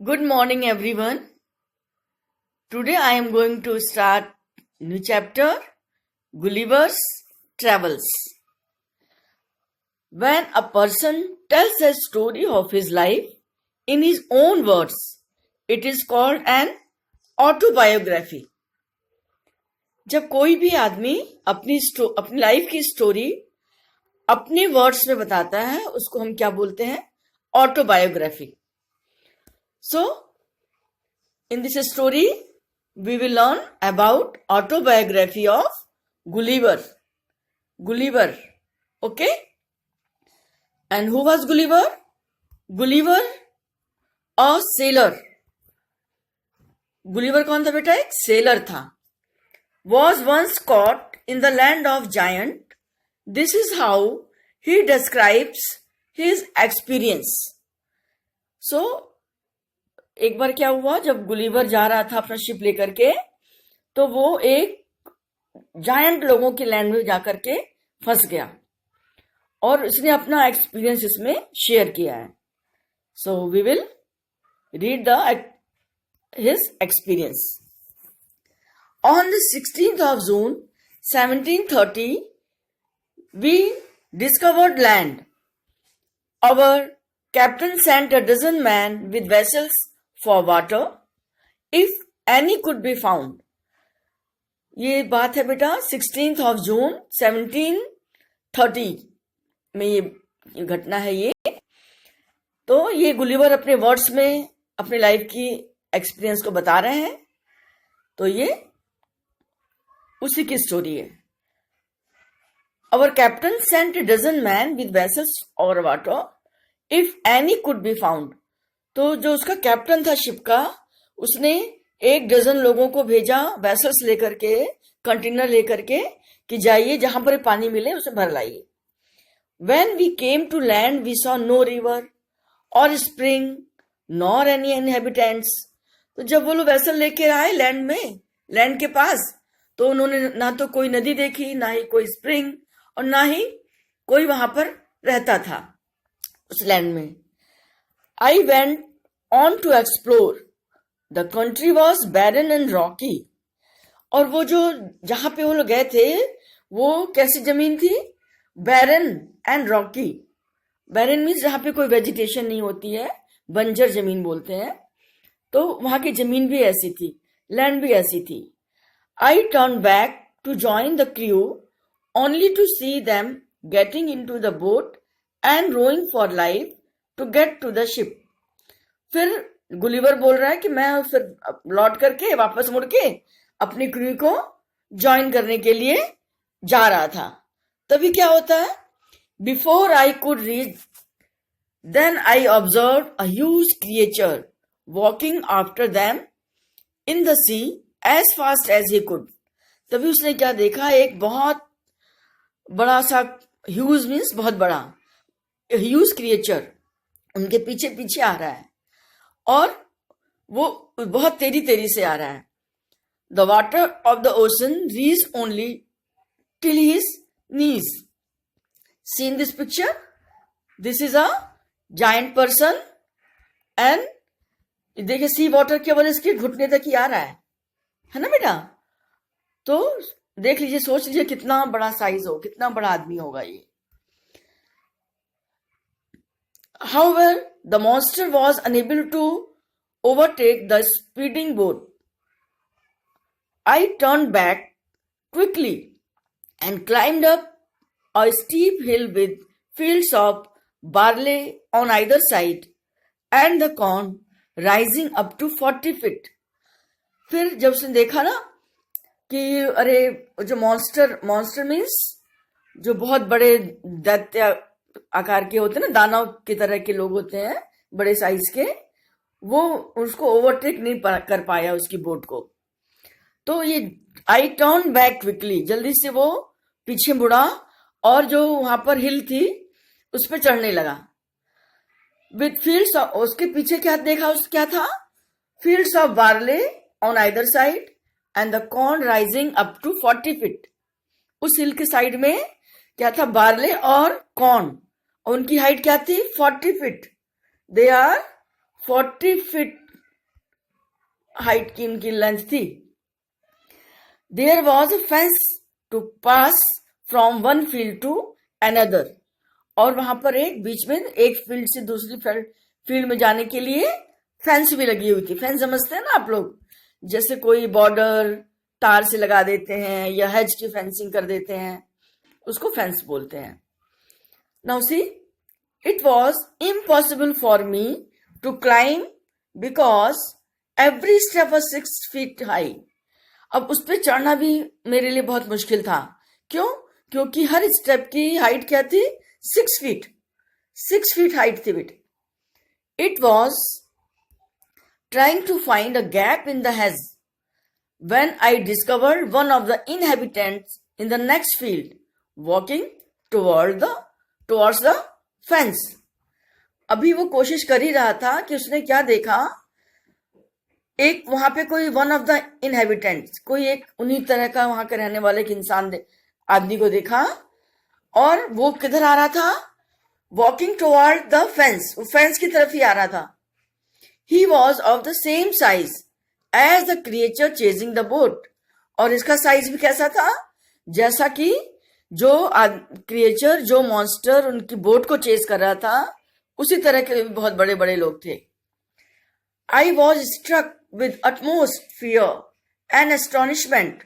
Good morning, everyone. Today I am going to start new chapter, Gulliver's Travels. When a person tells a story of his life in his own words, it is called an autobiography. जब कोई भी आदमी अपनी life की story अपने words में बताता है, उसको हम क्या बोलते हैं? Autobiography. So, in this story, we will learn about autobiography of Gulliver. Gulliver, okay? And who was Gulliver? Gulliver, a sailor. Gulliver कौन था बेटा? एक sailor था. Was once caught in the land of giant. This is how he describes his experience. So, एक बार क्या हुआ, जब Gulliver जा रहा था अपना शिप लेकर के, तो वो एक जायंट लोगों के लैंड में जाकर के फंस गया और उसने अपना एक्सपीरियंस इसमें शेयर किया है. So we will read the his experience. On the 16th of June 1730 we discovered land. Our captain sent a dozen men with vessels for water, if any could be found. ये बात है बेटा 16th of June 1730 में ये घटना है. ये तो ये गुलिवर अपने वर्ड्स में अपने लाइफ की एक्सपीरियंस को बता रहे हैं. तो ये उसी की स्टोरी है. Our captain sent a dozen men with vessels over water, if any could be found. तो जो उसका कैप्टन था शिप का, उसने 1 डजन लोगों को भेजा वेसल्स लेकर के, कंटेनर लेकर के, कि जाइए जहां पर पानी मिले उसे भर लाइए. When we came to land we saw no river or spring nor any inhabitants. तो जब वो लोग वेसल लेके आए लैंड में, लैंड के पास, तो उन्होंने ना तो कोई नदी देखी, ना ही कोई स्प्रिंग, और ना ही कोई वहां पर रहता था उस लैंड में. I went on to explore. The country was barren and rocky. और वो जो जहां पे वो लोग गए थे, वो कैसी जमीन थी? Barren and rocky. Barren means जहां पे कोई वेजिटेशन नहीं होती है, बंजर जमीन बोलते हैं. तो वहां की जमीन भी ऐसी थी, लैंड भी ऐसी थी. I turned back to join the crew only to see them getting into the boat and rowing for life to get to the ship. फिर गुलिवर बोल रहा है कि मैं फिर लौट करके वापस मुड़ के अपनी क्रू को ज्वाइन करने के लिए जा रहा था. तभी क्या होता है? Before I could reach then I observe a huge creature walking after them in the sea as fast as he could. तभी उसने क्या देखा? एक बहुत बड़ा सा, ह्यूज मीन्स बहुत बड़ा, ह्यूज क्रिएचर उनके पीछे पीछे आ रहा है और वो बहुत तेजी तेजी से आ रहा है. The water of the ocean reach only till his knees. See in this picture, this is a giant person and देखिए सी वाटर केवल इसके घुटने तक ही आ रहा है ना बेटा? तो देख लीजिए, सोच लीजिए कितना बड़ा साइज हो, कितना बड़ा आदमी होगा ये. However, the monster was unable to overtake the speeding boat. I turned back quickly and climbed up a steep hill with fields of barley on either side and the corn rising up to 40 feet. फिर जब उसने देखा ना कि अरे जो monster means जो बहुत बड़े दैत्य आकार के होते हैं ना, दानव की तरह के लोग होते हैं बड़े साइज के, वो उसको ओवरटेक नहीं कर पाया उसकी बोट को. तो ये आई टर्न बैक क्विकली, जल्दी से वो पीछे मुड़ा और जो वहां पर हिल थी उस पर चढ़ने लगा. विथ फील्ड्स, उसके पीछे क्या देखा? क्या था? Fields of barley on either side and the corn rising up to 40 feet. उस हिल के साइड में क्या था? बार्ले और कॉर्न. उनकी हाइट क्या थी? 40 फीट. दे आर 40 फीट हाइट की उनकी लेंथ थी. There was a fence to pass from one field to another. और वहां पर एक बीच में एक फील्ड से दूसरी फील्ड में जाने के लिए फेंस भी लगी हुई थी. फेंस समझते हैं ना आप लोग, जैसे कोई बॉर्डर तार से लगा देते हैं या हेज की फेंसिंग कर देते हैं, उसको फेंस बोलते हैं. Now see, it was impossible for me to climb because every step was 6 feet high. अब उस पर चढ़ना भी मेरे लिए बहुत मुश्किल था. क्यों? क्योंकि हर स्टेप की हाइट क्या थी? 6 feet. 6 feet हाइट थी बेटे. It was trying to find a gap in the hedge when I discovered one of the inhabitants in the next field walking towards the fence. अभी वो कोशिश कर ही रहा था कि उसने क्या देखा, एक वहां पे कोई वन ऑफ द इनहेबिटेंट्स, कोई एक उन्हीं तरह का वहां के रहने वाले एक आदमी को देखा. और वो किधर आ रहा था? वॉकिंग टुवर्ड द फेंस, वो फेंस की तरफ ही आ रहा था. He was of the same size as the creature chasing the boat. और इसका साइज भी कैसा था? जैसा कि जो क्रिएचर, जो मॉन्स्टर उनकी बोट को चेज कर रहा था, उसी तरह के भी बहुत बड़े बड़े लोग थे. I was struck with utmost fear and astonishment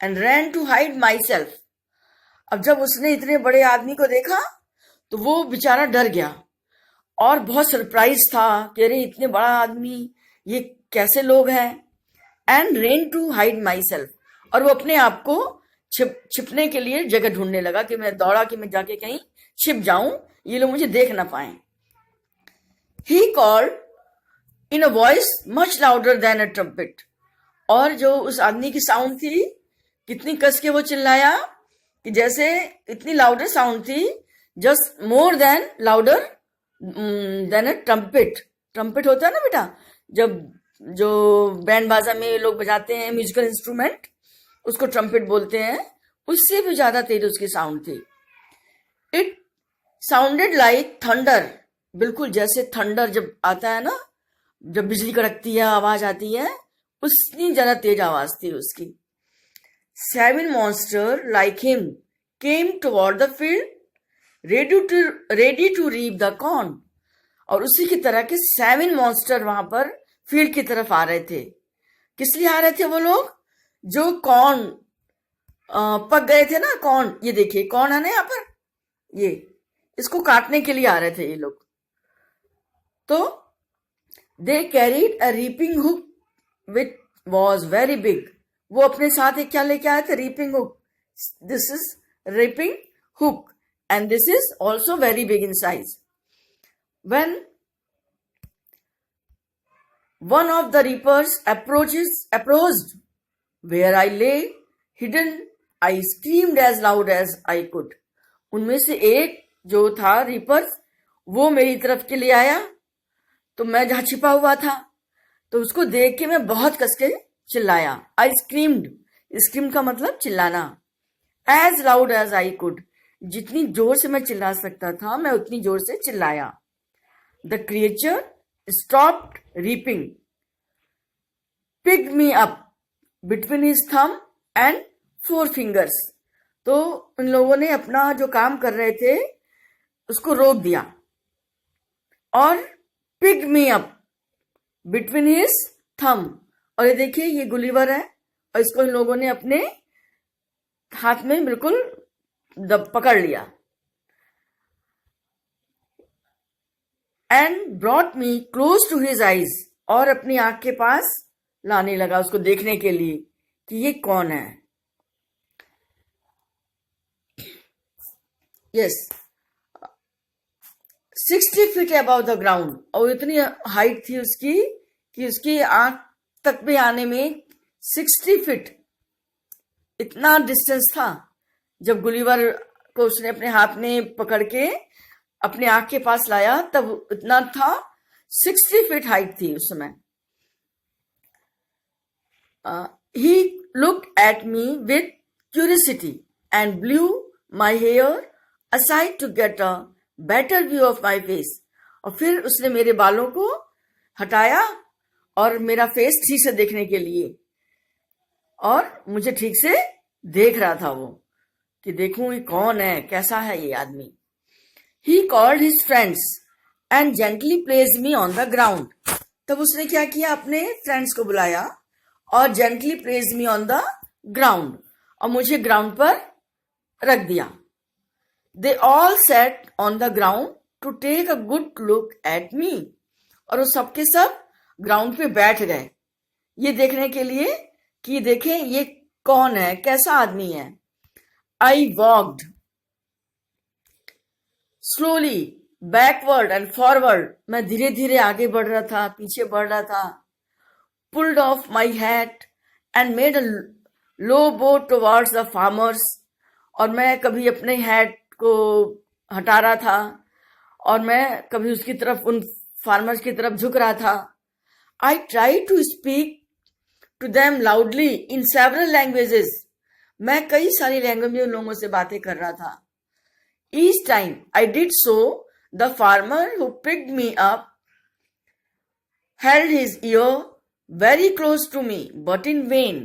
and ran to hide myself. अब जब उसने इतने बड़े आदमी को देखा तो वो बेचारा डर गया और बहुत सरप्राइज था कि अरे इतने बड़ा आदमी, ये कैसे लोग हैं. And ran to hide myself, और वो अपने आप को छिपने के लिए जगह ढूंढने लगा कि मैं दौड़ा कि मैं जाके कहीं छिप जाऊं, ये लोग मुझे देख ना पाए. He called in a voice much louder than a trumpet. और जो उस आदमी की साउंड थी, कितनी कस के वो चिल्लाया कि जैसे इतनी लाउडर साउंड थी, just more than louder than a trumpet. Trumpet होता है ना बेटा, जब जो बैंड बाजा में लोग बजाते हैं म्यूजिकल इंस्ट्रूमेंट, उसको ट्रम्पेट बोलते हैं. उससे भी ज्यादा तेज उसकी साउंड थी. It sounded like thunder. बिल्कुल जैसे थंडर जब आता है ना, जब बिजली कड़कती है, आवाज आती है, उतनी ज्यादा तेज आवाज थी उसकी. 7 monsters like him came toward the field, ready to reap the corn. और उसी की तरह के 7 monsters वहां पर फील्ड की तरफ आ रहे थे. किस लिए आ रहे थे वो लोग? जो कॉर्न पक गए थे ना, कॉर्न, ये देखिए कॉर्न है ना यहाँ पर, ये इसको काटने के लिए आ रहे थे ये लोग. तो they carried a reaping hook which was very big. वो अपने साथ एक क्या लेके आए थे? Reaping hook. This is reaping hook and this is also very big in size. When one of the reapers approached where I lay hidden, I screamed as loud as I could. उनमें से एक जो था reaper, वो मेरी तरफ के लिए आया, तो मैं जहां छिपा हुआ था, तो उसको देख के मैं बहुत कस के चिल्लाया. I screamed. स्क्रीम का मतलब चिल्लाना. As loud as I could. जितनी जोर से मैं चिल्ला सकता था, मैं उतनी जोर से चिल्लाया. The creature stopped reaping, picked me up between his thumb and 4 fingers. तो उन लोगों ने अपना जो काम कर रहे थे उसको रोक दिया और picked me up between his thumb. और ये देखिए, ये गुलिवर है और इसको इन लोगों ने अपने हाथ में बिल्कुल पकड़ लिया. And brought me close to his eyes, और अपनी आंख के पास लाने लगा उसको देखने के लिए कि ये कौन है. Yes, 60 feet above the ground. और इतनी हाइट थी उसकी कि उसकी आंख तक भी आने में 60 feet इतना डिस्टेंस था. जब गुलिवर को उसने अपने हाथ में पकड़ के अपने आंख के पास लाया, तब इतना था, 60 feet हाइट थी उस समय. He looked at me with curiosity and blew my hair aside to get a better view of my face. और फिर उसने मेरे बालों को हटाया और मेरा फेस ठीक से देखने के लिए, और मुझे ठीक से देख रहा था वो, कि देखूं ये कौन है, कैसा है ये आदमी। He called his friends and gently placed me on the ground. तब उसने क्या किया, अपने फ्रेंड्स को बुलाया और gently placed me on the ground, और मुझे ग्राउंड पर रख दिया। They all sat on the ground to take a good look at me. और वो सबके सब ग्राउंड पे बैठ गए ये देखने के लिए कि देखें ये कौन है, कैसा आदमी है। I walked slowly backward and forward. मैं धीरे धीरे आगे बढ़ रहा था, पीछे बढ़ रहा था। Pulled off my hat and made a low bow towards the farmers. और मैं कभी अपने हैट को हटा रहा था और मैं कभी उसकी तरफ, उन फार्मर्स की तरफ झुक रहा था। I tried to speak to them loudly in several languages. मैं कई सारी लैंग्वेज में उन लोगों से बातें कर रहा था। Each time I did so, the farmer who picked me up held his ear very close to me, but in vain.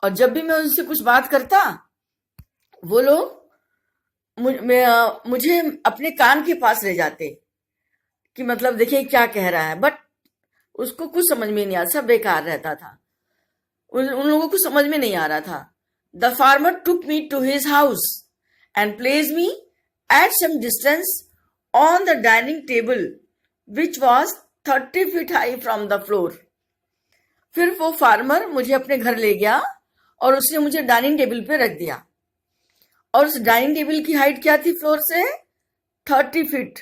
और जब भी मैं उनसे कुछ बात करता, वो लोग मुझे अपने कान के पास ले जाते कि मतलब देखिए क्या कह रहा है, बट उसको कुछ समझ में नहीं आता, सब बेकार रहता था, उन लोगों को समझ में नहीं आ रहा था। The farmer took me to his house and placed me at some distance on the dining table, which was 30 feet high from the floor. फिर वो फार्मर मुझे अपने घर ले गया और उसने मुझे डाइनिंग टेबल पे रख दिया, और उस डाइनिंग टेबल की हाइट क्या थी फ्लोर से, 30 फीट,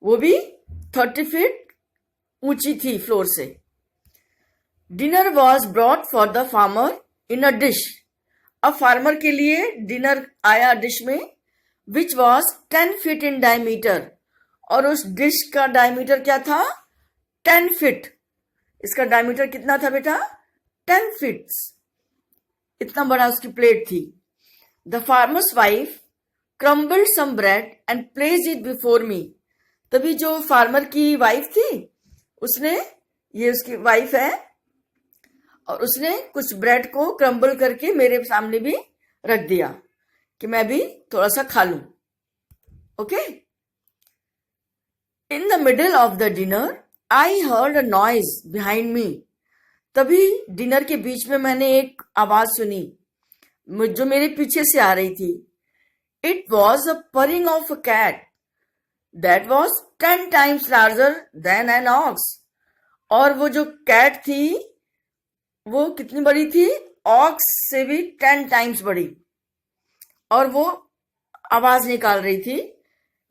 वो भी 30 फीट ऊंची थी फ्लोर से। Dinner was brought for the farmer in a dish. अब फार्मर के लिए डिनर आया डिश में, which was 10 feet in diameter, और उस डिश का डायमीटर क्या था, 10 फीट। इसका डायमीटर कितना था बेटा, 10 फीट, इतना बड़ा उसकी प्लेट थी। The farmer's wife crumbled some bread and placed it before me. तभी जो फार्मर की वाइफ थी, उसने, ये उसकी वाइफ है, और उसने कुछ ब्रेड को क्रम्बल करके मेरे सामने भी रख दिया कि मैं भी थोड़ा सा खा लूं। Okay. In the middle of the dinner I heard a noise behind me. तभी डिनर के बीच में मैंने एक आवाज सुनी जो मेरे पीछे से आ रही थी। It was a purring of a cat that was 10 times larger than an ox. और वो जो कैट थी वो कितनी बड़ी थी, ऑक्स से भी 10 times बड़ी, और वो आवाज निकाल रही थी,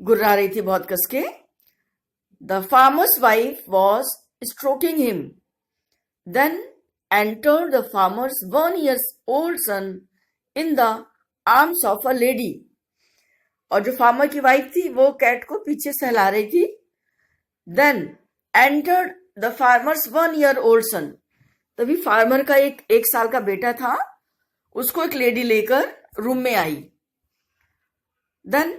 गुर्रा रही थी बहुत कस के। The farmer's wife was stroking him, then entered the farmer's 1 year old son in the arms of a lady. और जो फार्मर की वाइफ थी वो कैट को पीछे सहला रही थी। Then entered the farmer's 1 year old son. तभी फार्मर का एक साल का बेटा था, उसको एक लेडी लेकर रूम में आई। Then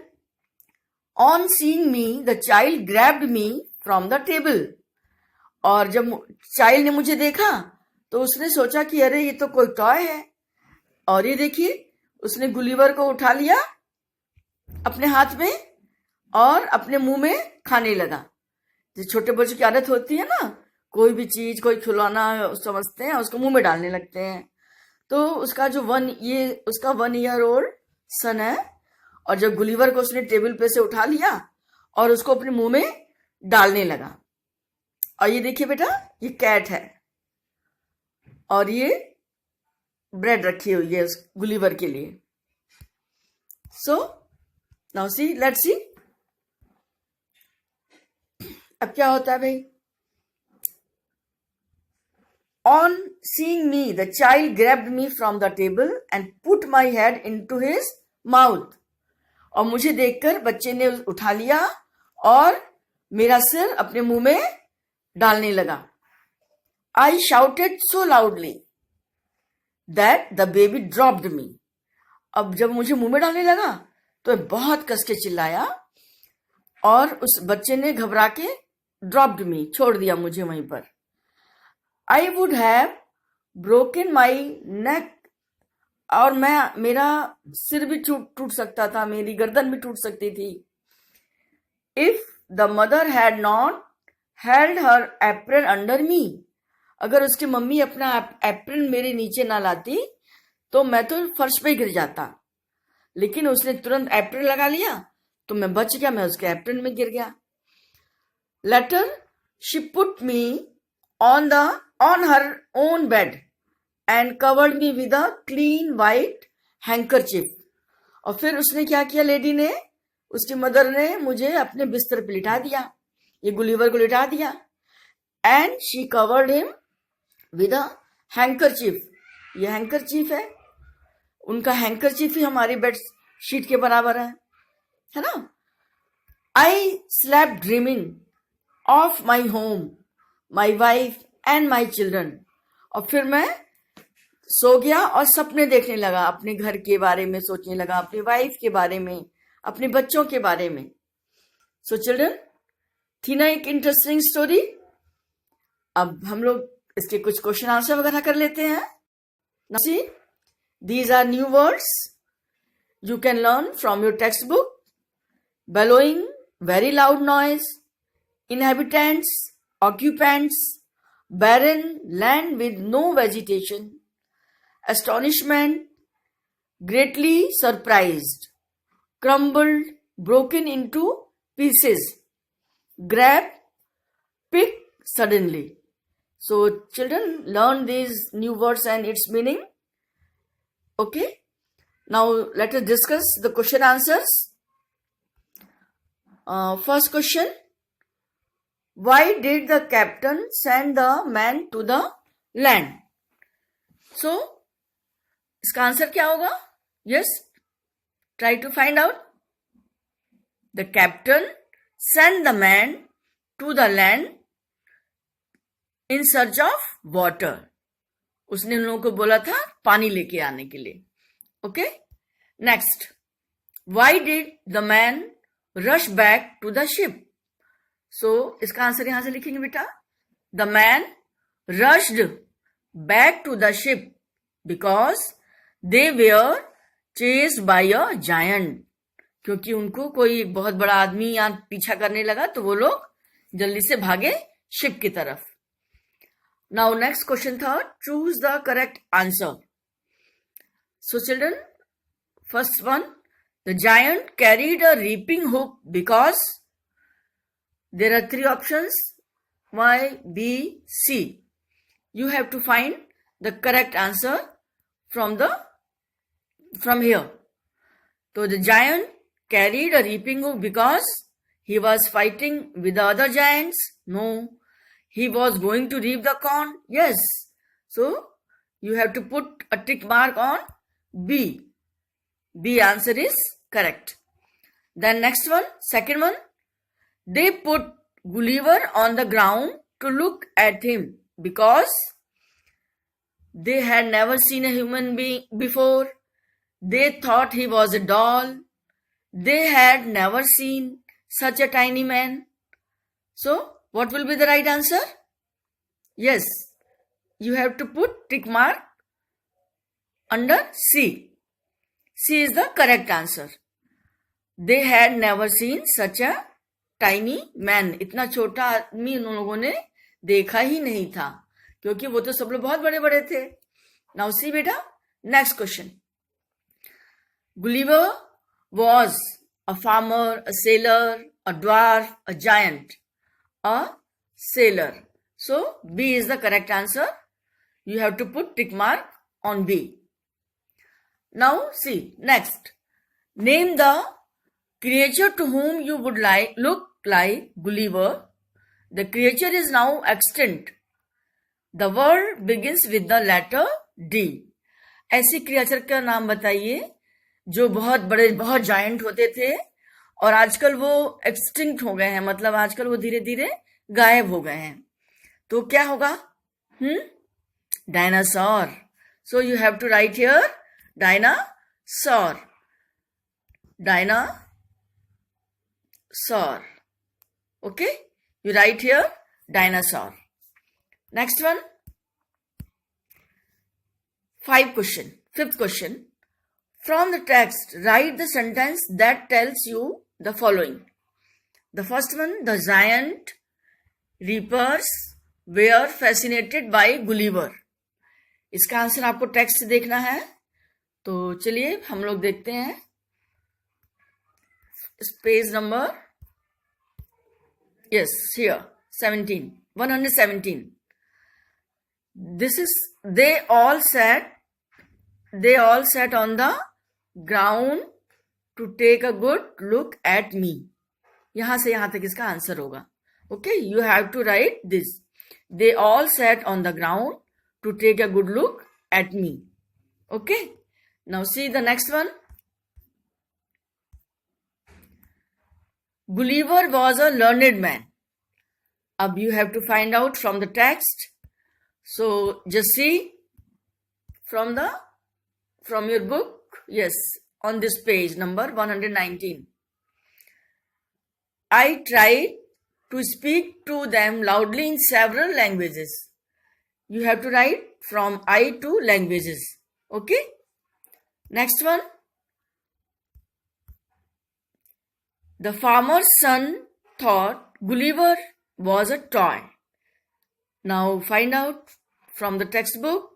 on seeing me the child grabbed me from the table. और जब चाइल्ड ने मुझे देखा तो उसने सोचा कि अरे ये तो कोई टॉय है, और ये देखिए उसने गुलिवर को उठा लिया अपने हाथ में और अपने मुंह में खाने लगा। जो छोटे बच्चों की आदत होती है ना, कोई भी चीज, कोई खिलौना समझते हैं उसको मुंह में डालने लगते हैं। तो उसका जो उसका 1 year old सन है, और जब गुलिवर को उसने टेबल पे से उठा लिया और उसको अपने मुंह में डालने लगा। और ये देखिए बेटा, ये कैट है और ये ब्रेड रखी हुई है उस गुलिवर के लिए। So now see, let's see अब क्या होता है भाई। On seeing me, the child grabbed me from the table and put my head into his mouth. और मुझे देखकर बच्चे ने उठा लिया और मेरा सिर अपने मुंह में डालने लगा। I shouted so loudly that the baby dropped me. अब जब मुझे मुंह में डालने लगा तो बहुत कस के चिल्लाया और उस बच्चे ने घबरा के dropped me, छोड़ दिया मुझे वहीं पर। I would have broken my neck. और मेरा सिर भी टूट सकता था, मेरी गर्दन भी टूट सकती थी. If the mother had not held her apron under me, अगर उसकी मम्मी अपना एप्रन मेरे नीचे ना लाती तो मैं तो फर्श पे गिर जाता. लेकिन उसने तुरंत एप्रन लगा लिया तो मैं बच गया, मैं उसके एप्रन में गिर गया. Later she put me on her own bed and covered me with a clean white handkerchief. और फिर उसने क्या किया, लेडी ने, उसकी मदर ने मुझे अपने बिस्तर पे लिटा दिया, ये गुलिवर को लिटा दिया. And she covered him with a handkerchief. ये हैंकरचीफ है, उनका हैंकरचीफ ही हमारी बेड शीट के बराबर है ना. I slept dreaming of my home, my wife and my children. और फिर मैं सो गया और सपने देखने लगा, अपने घर के बारे में सोचने लगा, अपनी वाइफ के बारे में, अपने बच्चों के बारे में. सो चिल्ड्रन, थी ना एक इंटरेस्टिंग स्टोरी. अब हम लोग इसके कुछ क्वेश्चन आंसर वगैरह कर लेते हैं. Now see, these are new words you can learn from your textbook. Bellowing, very loud noise. Inhabitants, occupants. Barren, land with no vegetation. Astonishment, greatly surprised. Crumbled, broken into pieces. Grab, pick suddenly. So children, learn these new words and its meaning. Okay. Now let us discuss the question answers. First question. Why did the captain send the man to the land? So इसका answer क्या होगा? Yes, try to find out. The captain sent the man to the land in search of water. उसने उन लोगों को बोला था पानी लेके आने के लिए. Okay. Next. Why did the man rush back to the ship? So इसका आंसर यहां से लिखेंगे बेटा. The man rushed back to the ship because they were chased by a giant. क्योंकि उनको कोई बहुत बड़ा आदमी यहाँ पीछा करने लगा तो वो लोग जल्दी से भागे शिप की तरफ. Now next question third. Choose the correct answer. So children, first one. The giant carried a reaping hook because there are three options. Y, B, C. You have to find the correct answer from here. So the giant carried a reaping hook because he was fighting with the other giants. No. He was going to reap the corn. Yes. So you have to put a tick mark on B. B answer is correct. Then next one, second one. They put Gulliver on the ground to look at him because they had never seen a human being before. They thought he was a doll. They had never seen such a tiny man. So what will be the right answer? Yes, you have to put tick mark under C. C is the correct answer. They had never seen such a tiny man. इतना छोटा आदमी उन लोगों ने देखा ही नहीं था क्योंकि वो तो सब लोग बहुत बड़े बड़े थे. Now see बेटा, next question. Gulliver was a farmer, a sailor, a dwarf, a giant. A sailor. So B is the correct answer. You have to put tick mark on B. Now see, next. Name the creature to whom you would look like Gulliver. The creature is now extinct. The word begins with the letter D. ऐसी creature का नाम बताइए जो बहुत बड़े, बहुत giant होते थे और आजकल वो एक्सटिंक्ट हो गए हैं, मतलब आजकल वो धीरे धीरे गायब हो गए हैं. तो क्या होगा? Dinosaur. So you have to write here dinosaur. Dinosaur. Okay, you write here dinosaur. Next one. Fifth question. From the text, write the sentence that tells you the following. The first one, the giant reapers were fascinated by Gulliver. इसका answer आपको text से देखना है, तो चलिए हम लोग देखते हैं. Page number, yes, here 117. This is, they all sat on the ground to take a good look at me. यहां से यहां तक इसका आंसर होगा. Okay, you have to write this. They all sat on the ground to take a good look at me. Okay, now see the next one. Gulliver was a learned man. Ab you have to find out from the text. So just see from your book. Yes, on this page number 119. I tried to speak to them loudly in several languages. You have to write from I to languages. Okay. Next one. The farmer's son thought Gulliver was a toy. Now find out from the textbook.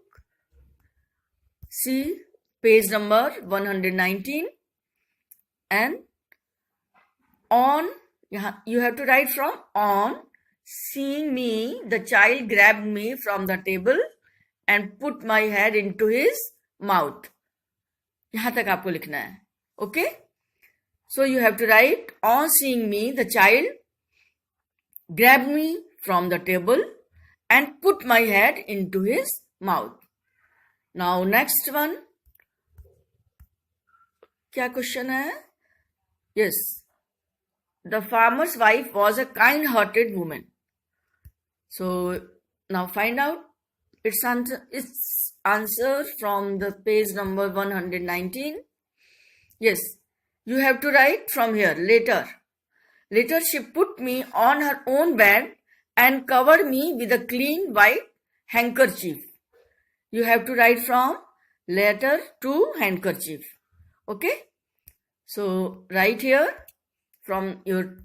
See page number 119 and on, you have to write from on seeing me, the child grabbed me from the table and put my head into his mouth. यहाँ तक आपको लिखना है. Okay? So you have to write on seeing me, the child grabbed me from the table and put my head into his mouth. Now next one. क्या question है? Yes. The farmer's wife was a kind-hearted woman. So now find out its answer from the page number 119. Yes, you have to write from here. Later she put me on her own bed and covered me with a clean white handkerchief. You have to write from letter to handkerchief. Okay? So write here from your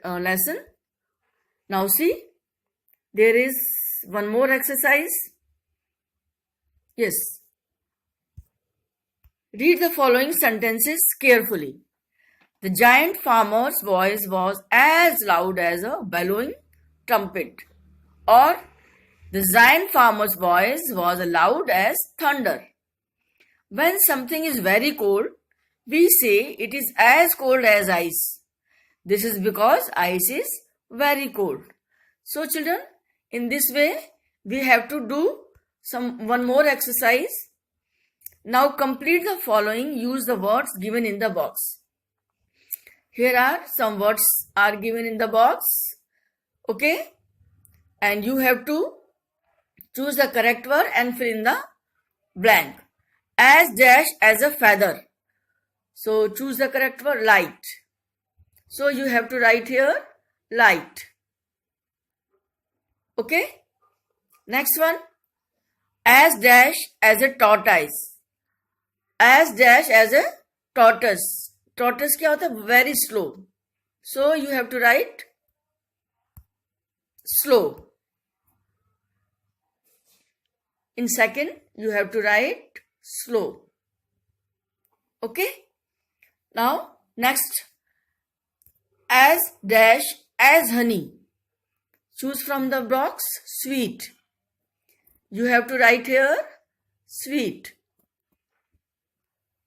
lesson. Now see, there is one more exercise. Yes. Read the following sentences carefully. The giant farmer's voice was as loud as a bellowing trumpet. Or the giant farmer's voice was as loud as thunder. When something is very cold, we say it is as cold as ice. This is because ice is very cold. So children, in this way, we have to do one more exercise. Now complete the following. Use the words given in the box. Here are some words are given in the box. Okay? And you have to choose the correct word and fill in the blank. As dash as a feather. So choose the correct word, light. So you have to write here, light. Okay? Next one. As dash as a tortoise. As dash as a tortoise. Tortoise क्या होता है? Very slow. So you have to write slow. In second, you have to write slow. Okay? Now, next. As dash as honey. Choose from the box, sweet. You have to write here, sweet.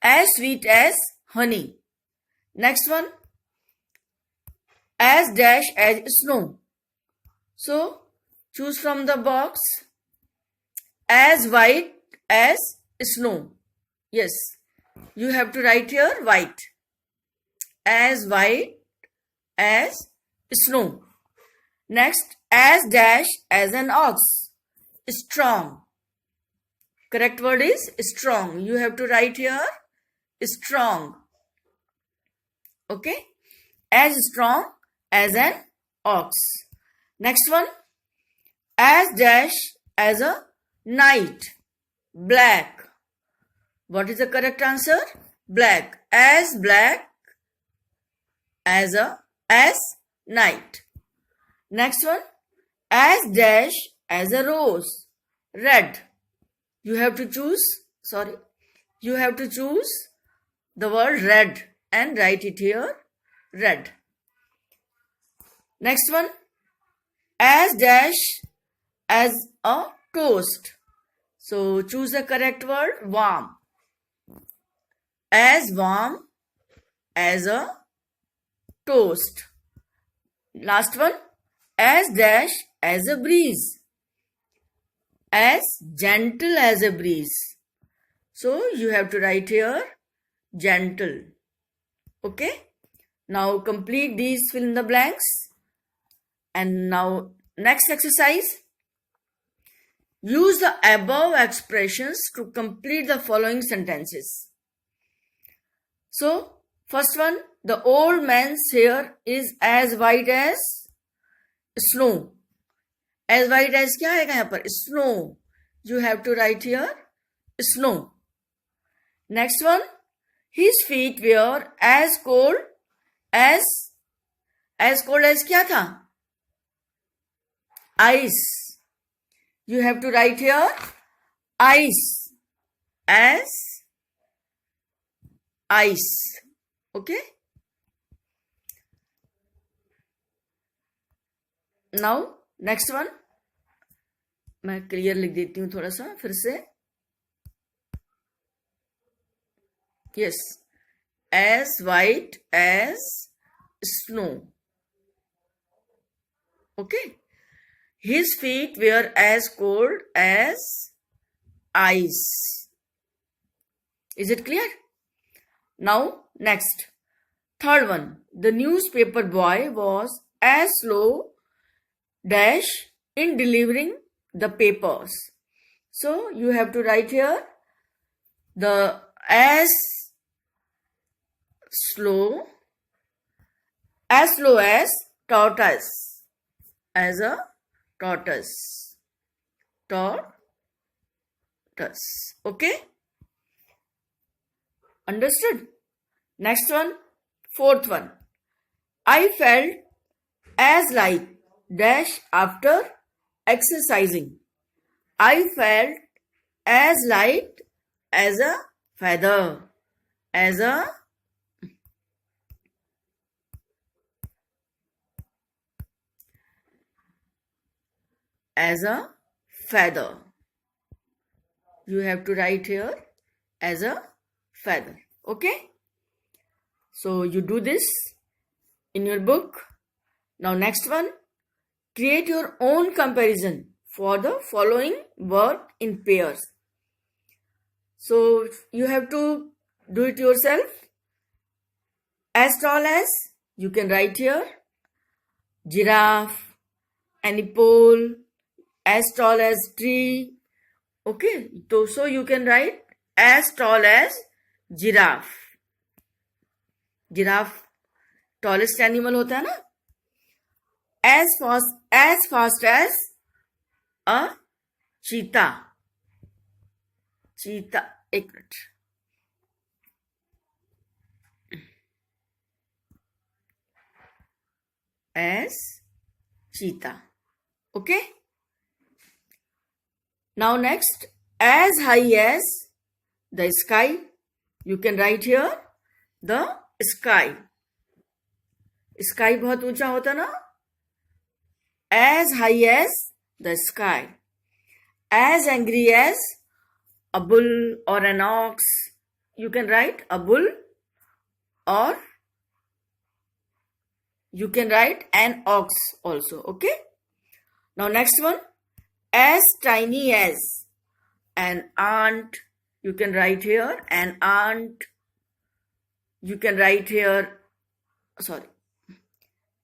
As sweet as honey. Next one. As dash as snow. So, choose from the box, as white as snow. Yes, you have to write here, white. As white as snow. Next, as dash as an ox. Strong. Correct word is strong. You have to write here, strong. Okay? As strong as an ox. Next one. As dash as a knight. black. What is the correct answer? Black. As night. Next one. As dash as a rose. Red. You have to choose the word red and write it here. Red. Next one. As dash as a toast. So choose the correct word. Warm. As warm as a toast. Last one. As dash as a breeze. As gentle as a breeze. So you have to write here gentle. Okay. Now complete these fill in the blanks. And now next exercise. Use the above expressions to complete the following sentences. So first one, the old man's hair is as white as snow. As white as क्या आएगा यहाँ पर? Snow. You have to write here snow. Next one, his feet were as cold as क्या था? Ice. You have to write here ice. As ice. Okay. Now next one. मैं clear लिख देती हूँ थोड़ा सा फिर से. Yes. As white as snow. Okay. His feet were as cold as ice. Is it clear? Now, next. Third one. The newspaper boy was as slow dash in delivering the papers. So, you have to write here the as slow as tortoise. As a tortoise. Okay? Understood? Next one. Fourth one. I felt as light dash after exercising. I felt as light as a feather. As a feather. You have to write here as a feather. Okay? So you do this in your book. Now next one. Create your own comparison for the following word in pairs. So you have to do it yourself. As tall as, you can write here giraffe, any pole, as tall as tree. Okay, so you can write as tall as giraffe. Giraffe tallest animal होता है ना. As fast as a cheetah. एक minute. As cheetah. Okay. Now next, as high as the sky. You can write here the sky. Sky बहुत ऊंचा होता ना. As high as the sky. As angry as a bull or an ox. You can write a bull or you can write an ox also. Okay. Now next one. As tiny as an ant. You can write here an ant. You can write here,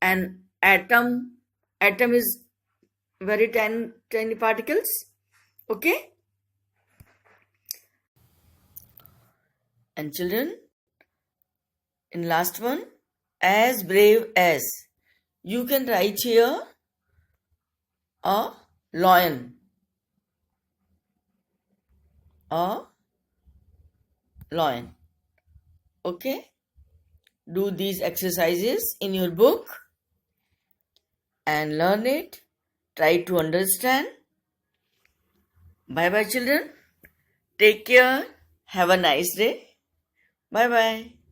an atom. Atom is very tiny particles. Okay. And children, in last one, as brave as. You can write here a lion. a lion. Okay? Do these exercises in your book and learn it. Try to understand. Bye bye, children. Take care. Have a nice day. Bye bye.